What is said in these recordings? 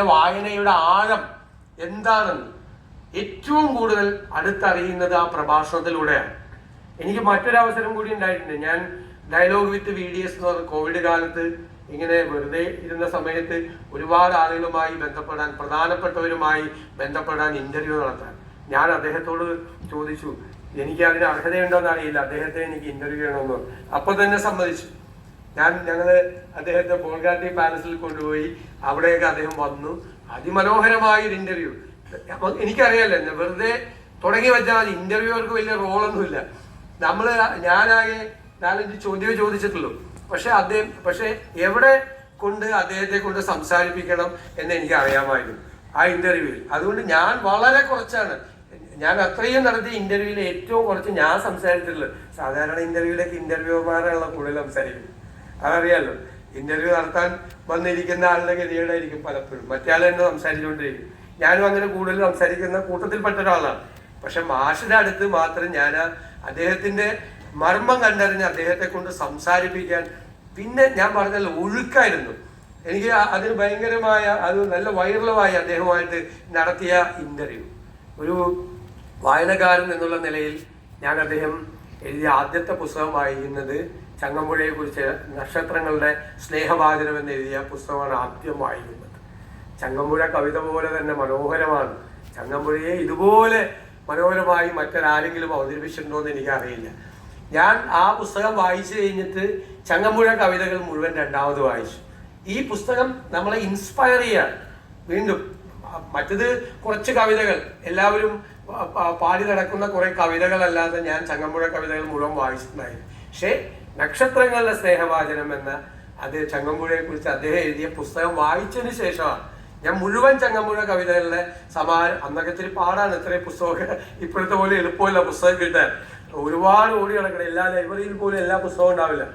വായനയുടെ ആഴം എന്താണെന്ന് ഏറ്റവും കൂടുതൽ അടുത്തറിയുന്നത് ആ പ്രഭാഷണത്തിലൂടെയാണ്. എനിക്ക് മറ്റൊരവസരം കൂടി ഉണ്ടായിട്ടുണ്ട്. ഞാൻ ഡയലോഗ് വിത്ത് VDS എന്ന് പറഞ്ഞ കോവിഡ് കാലത്ത് ഇങ്ങനെ വെറുതെ ഇരുന്ന സമയത്ത് ഒരുപാട് ആളുകളുമായി ബന്ധപ്പെടാൻ, പ്രധാനപ്പെട്ടവരുമായി ബന്ധപ്പെടാൻ ഇന്റർവ്യൂ നടത്താൻ ഞാൻ അദ്ദേഹത്തോട് ചോദിച്ചു, എനിക്ക് അതിന് അർഹതയുണ്ടോന്ന് അറിയില്ല, അദ്ദേഹത്തെ എനിക്ക് ഇന്റർവ്യൂ ചെയ്യണമെന്ന്. അപ്പൊ തന്നെ സമ്മതിച്ചു. ഞങ്ങള് അദ്ദേഹത്തെ ബോൾഗാട്ടി പാലസിൽ കൊണ്ടുപോയി. അവിടെയൊക്കെ അദ്ദേഹം വന്നു. അതിമനോഹരമായൊരു ഇന്റർവ്യൂ. അപ്പൊ എനിക്കറിയാലോ, വെറുതെ തുടങ്ങി വെച്ചാൽ ഇന്റർവ്യൂവർക്ക് വലിയ റോളൊന്നുമില്ല. ഞാനാകെ 4-5 ചോദ്യമേ ചോദിച്ചിട്ടുള്ളൂ. പക്ഷെ എവിടെ കൊണ്ട് അദ്ദേഹത്തെ കൊണ്ട് സംസാരിപ്പിക്കണം എന്ന് എനിക്ക് അറിയാമായിരുന്നു ആ ഇന്റർവ്യൂവിൽ. അതുകൊണ്ട് ഞാൻ വളരെ കുറച്ചാണ്, ഞാൻ അത്രയും നടത്തിയ ഇന്റർവ്യൂവിൽ ഏറ്റവും കുറച്ച് ഞാൻ സംസാരിച്ചിട്ടുള്ളത്. സാധാരണ ഇന്റർവ്യൂവിലേക്ക് ഇന്റർവ്യൂമാരാണല്ലോ കൂടുതൽ സംസാരിക്കുന്നത്, അതറിയാലോ. ഇന്റർവ്യൂ നടത്താൻ വന്നിരിക്കുന്ന ആളുടെ ഗതികേടായിരിക്കും പലപ്പോഴും മറ്റേ ആൾ തന്നെ സംസാരിച്ചുകൊണ്ടിരിക്കും. ഞാനും അങ്ങനെ കൂടുതൽ സംസാരിക്കുന്ന കൂട്ടത്തിൽപ്പെട്ട ഒരാളാണ്. പക്ഷെ മാഷിന്റെ അടുത്ത് മാത്രം ഞാൻ അദ്ദേഹത്തിന്റെ മർമ്മം കണ്ടറിഞ്ഞ് അദ്ദേഹത്തെ കൊണ്ട് സംസാരിപ്പിക്കാൻ, പിന്നെ ഞാൻ പറഞ്ഞല്ലോ ഒഴുക്കായിരുന്നു. എനിക്ക് അതിന് ഭയങ്കരമായ, അത് നല്ല വൈറലുമായി അദ്ദേഹവുമായിട്ട് നടത്തിയ ഇന്റർവ്യൂ. ഒരു വായനക്കാരൻ എന്നുള്ള നിലയിൽ ഞാൻ അദ്ദേഹം എഴുതിയ ആദ്യത്തെ പുസ്തകം വായിക്കുന്നത് ചങ്ങമ്പുഴയെ കുറിച്ച് നക്ഷത്രങ്ങളുടെ സ്നേഹവാചനം എന്ന് എഴുതിയ പുസ്തകമാണ് ആദ്യം വായിക്കുന്നത്. ചങ്ങമ്പുഴ കവിത പോലെ തന്നെ മനോഹരമാണ്. ചങ്ങമ്പുഴയെ ഇതുപോലെ മനോഹരമായി മറ്റൊരാരെങ്കിലും അവതരിപ്പിച്ചിട്ടുണ്ടോ എന്ന് എനിക്കറിയില്ല. ഞാൻ ആ പുസ്തകം വായിച്ചു കഴിഞ്ഞിട്ട് ചങ്ങമ്പുഴ കവിതകൾ മുഴുവൻ രണ്ടാമത് വായിച്ചു. ഈ പുസ്തകം നമ്മളെ ഇൻസ്പയർ ചെയ്യാൻ വീണ്ടും, മറ്റത് കുറച്ച് കവിതകൾ എല്ലാവരും പാടി നടക്കുന്ന കുറെ കവിതകളല്ലാതെ ഞാൻ ചങ്ങമ്പുഴ കവിതകൾ മുഴുവൻ വായിച്ചിട്ടുണ്ടായിരുന്നു. പക്ഷേ നക്ഷത്രങ്ങളുടെ സ്നേഹവാചനം എന്ന അത് ചങ്ങമ്പുഴയെ കുറിച്ച് അദ്ദേഹം എഴുതിയ പുസ്തകം വായിച്ചതിന് ശേഷമാണ് ഞാൻ മുഴുവൻ ചങ്ങമ്പുഴ കവിതകളുടെ സമാഹാരം. അന്നൊക്കെ ഇത്തിരി പാടാണ് ഇത്രയും പുസ്തകമൊക്കെ, ഇപ്പോഴത്തെ പോലെ എളുപ്പമല്ല പുസ്തകം കിട്ടാൻ. ഒരുപാട് ഓടി നടക്കണം, എല്ലാ ലൈബ്രറിയിൽ പോലും എല്ലാ പുസ്തകവും ഉണ്ടാവില്ല.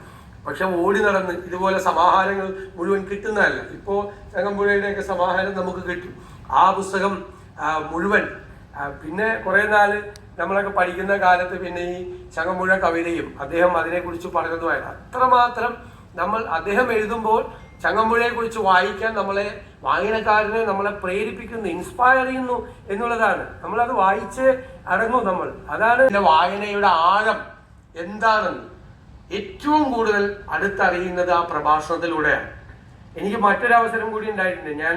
പക്ഷെ ഓടി നടന്ന് ഇതുപോലെ സമാഹാരങ്ങൾ മുഴുവൻ കിട്ടുന്നതല്ല. ഇപ്പോൾ ചങ്ങമ്പുഴയുടെയൊക്കെ സമാഹാരം നമുക്ക് കിട്ടും. ആ പുസ്തകം മുഴുവൻ, പിന്നെ കുറെ നാള് നമ്മളൊക്കെ പഠിക്കുന്ന കാലത്ത് പിന്നെ ഈ ചങ്ങമ്പുഴ കവിതയും അദ്ദേഹം അതിനെക്കുറിച്ച് പറഞ്ഞതുമായിട്ട് അത്രമാത്രം അദ്ദേഹം എഴുതുമ്പോൾ ചങ്ങമ്പുഴയെ കുറിച്ച് വായിക്കാൻ വായനക്കാരനെ നമ്മളെ പ്രേരിപ്പിക്കുന്നു, ഇൻസ്പയർ ചെയ്യുന്നു എന്നുള്ളതാണ്. നമ്മളത് വായിച്ച് അടങ്ങും. അതാണ് വായനയുടെ ആഴം എന്താണെന്ന് ഏറ്റവും കൂടുതൽ അടുത്തറിയുന്നത് ആ പ്രഭാഷണത്തിലൂടെയാണ്. എനിക്ക് മറ്റൊരവസരം കൂടി ഉണ്ടായിട്ടുണ്ട്. ഞാൻ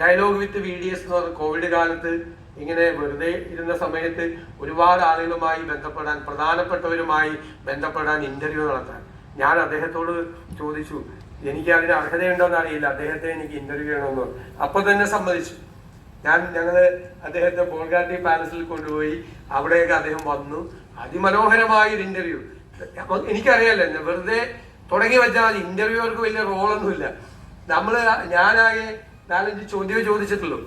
ഡയലോഗ് വിത്ത് VDS എന്ന് പറഞ്ഞ കോവിഡ് കാലത്ത് ഇങ്ങനെ വെറുതെ ഇരുന്ന സമയത്ത് ഒരുപാട് ആളുകളുമായി ബന്ധപ്പെടാൻ, പ്രധാനപ്പെട്ടവരുമായി ബന്ധപ്പെടാൻ ഇന്റർവ്യൂ നടത്താൻ ഞാൻ അദ്ദേഹത്തോട് ചോദിച്ചു, എനിക്ക് അതിന് അർഹതയുണ്ടോന്ന് അറിയില്ല, അദ്ദേഹത്തെ എനിക്ക് ഇന്റർവ്യൂ ചെയ്യണമെന്ന്. അപ്പൊ തന്നെ സമ്മതിച്ചു. ഞങ്ങള് അദ്ദേഹത്തെ ബോൾഗാട്ടി പാലസിൽ കൊണ്ടുപോയി. അവിടെയൊക്കെ അദ്ദേഹം വന്നു. അതിമനോഹരമായൊരു ഇന്റർവ്യൂ. അപ്പൊ എനിക്കറിയാലോ, വെറുതെ തുടങ്ങി വെച്ചാൽ ഇന്റർവ്യൂവർക്ക് വലിയ റോളൊന്നുമില്ല. ഞാനാകെ 4-5 ചോദ്യമേ ചോദിച്ചിട്ടുള്ളൂ.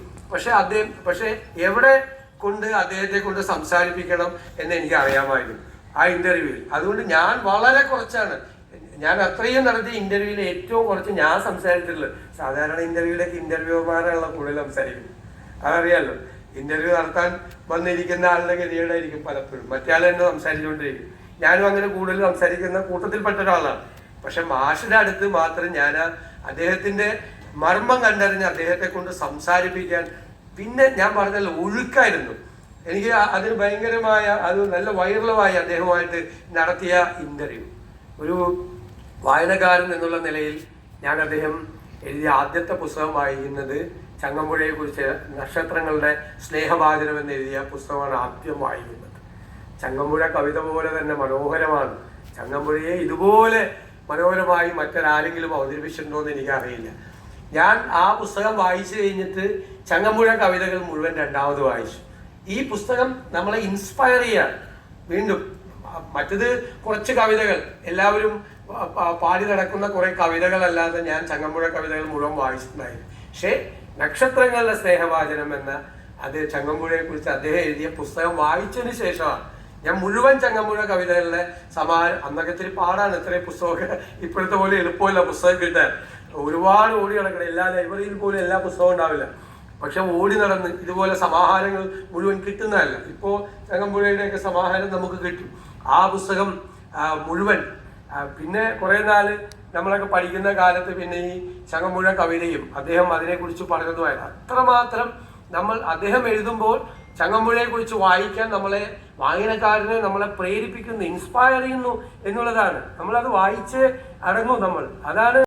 പക്ഷെ എവിടെ കൊണ്ട് അദ്ദേഹത്തെ കൊണ്ട് സംസാരിപ്പിക്കണം എന്ന് എനിക്ക് അറിയാമായിരുന്നു ആ ഇന്റർവ്യൂവിൽ. അതുകൊണ്ട് ഞാൻ വളരെ കുറച്ചാണ്, ഞാൻ അത്രയും നടത്തിയ ഇന്റർവ്യൂവിൽ ഏറ്റവും കുറച്ച് ഞാൻ സംസാരിച്ചിട്ടുള്ളത്. സാധാരണ ഇന്റർവ്യൂവിലേക്ക് ഇന്റർവ്യൂമാരാണല്ലോ കൂടുതൽ സംസാരിക്കുന്നത്, അതറിയാലോ. ഇന്റർവ്യൂ നടത്താൻ വന്നിരിക്കുന്ന ആളുടെ ഗതികേടായിരിക്കും പലപ്പോഴും മറ്റേ ആൾ തന്നെ സംസാരിച്ചുകൊണ്ടിരിക്കും. ഞാനും അങ്ങനെ കൂടുതൽ സംസാരിക്കുന്ന കൂട്ടത്തിൽപ്പെട്ട ഒരാളാണ്. പക്ഷെ മാഷിന്റെ അടുത്ത് മാത്രം ഞാൻ അദ്ദേഹത്തിന്റെ മർമ്മം കണ്ടറിഞ്ഞ് അദ്ദേഹത്തെ കൊണ്ട് സംസാരിപ്പിക്കാൻ, പിന്നെ ഞാൻ പറഞ്ഞല്ലോ ഒഴുക്കായിരുന്നു. എനിക്ക് അതിന് ഭയങ്കരമായ, അത് നല്ല വൈറലുമായി അദ്ദേഹവുമായിട്ട് നടത്തിയ ഇന്റർവ്യൂ. ഒരു വായനക്കാരൻ എന്നുള്ള നിലയിൽ ഞാൻ അദ്ദേഹം എഴുതിയ ആദ്യത്തെ പുസ്തകം വായിക്കുന്നത് ചങ്ങമ്പുഴയെ കുറിച്ച് നക്ഷത്രങ്ങളുടെ സ്നേഹവാചനം എന്ന് എഴുതിയ പുസ്തകമാണ് ആദ്യം വായിക്കുന്നത്. ചങ്ങമ്പുഴ കവിത പോലെ തന്നെ മനോഹരമാണ്. ചങ്ങമ്പുഴയെ ഇതുപോലെ മനോഹരമായി മറ്റൊരാരെങ്കിലും അവതരിപ്പിച്ചിട്ടുണ്ടോ എന്ന് എനിക്കറിയില്ല. ഞാൻ ആ പുസ്തകം വായിച്ചു കഴിഞ്ഞിട്ട് ചങ്ങമ്പുഴ കവിതകൾ മുഴുവൻ രണ്ടാമത് വായിച്ചു. ഈ പുസ്തകം നമ്മളെ ഇൻസ്പയർ ചെയ്യാൻ വീണ്ടും, മറ്റത് കുറച്ച് കവിതകൾ എല്ലാവരും പാടി നടക്കുന്ന കുറെ കവിതകളല്ലാതെ ഞാൻ ചങ്ങമ്പുഴ കവിതകൾ മുഴുവൻ വായിച്ചിട്ടുണ്ടായിരുന്നു. പക്ഷേ നക്ഷത്രങ്ങളുടെ സ്നേഹവാചനം എന്ന അത് ചങ്ങമ്പുഴയെ കുറിച്ച് അദ്ദേഹം എഴുതിയ പുസ്തകം വായിച്ചതിന് ശേഷമാണ് ഞാൻ മുഴുവൻ ചങ്ങമ്പുഴ കവിതകളുടെ സമാഹാരം. അന്നൊക്കെ ഇത്തിരി പാടാണ് ഇത്രയും പുസ്തകമൊക്കെ, ഇപ്പോഴത്തെ പോലെ എളുപ്പമല്ല പുസ്തകം കിട്ടാൻ. ഒരുപാട് ഓടി നടക്കണം, എല്ലാ ലൈബ്രറിയിൽ പോലും എല്ലാ പുസ്തകവും ഉണ്ടാവില്ല. പക്ഷെ ഓടി നടന്ന് ഇതുപോലെ സമാഹാരങ്ങൾ മുഴുവൻ കിട്ടുന്നതല്ല. ഇപ്പോൾ ചങ്ങമ്പുഴയുടെയൊക്കെ സമാഹാരം നമുക്ക് കിട്ടും. ആ പുസ്തകം മുഴുവൻ, പിന്നെ കുറെ നാള് നമ്മളൊക്കെ പഠിക്കുന്ന കാലത്ത് പിന്നെ ഈ ചങ്ങമ്പുഴ കവിതയും അദ്ദേഹം അതിനെക്കുറിച്ച് പറഞ്ഞതുമായിരുന്നു. അത്രമാത്രം അദ്ദേഹം എഴുതുമ്പോൾ ചങ്ങമ്പുഴയെ കുറിച്ച് വായിക്കാൻ വായനക്കാരനെ നമ്മളെ പ്രേരിപ്പിക്കുന്നു, ഇൻസ്പയർ ചെയ്യുന്നു എന്നുള്ളതാണ്. നമ്മളത് വായിച്ച് അടങ്ങും. അതാണ്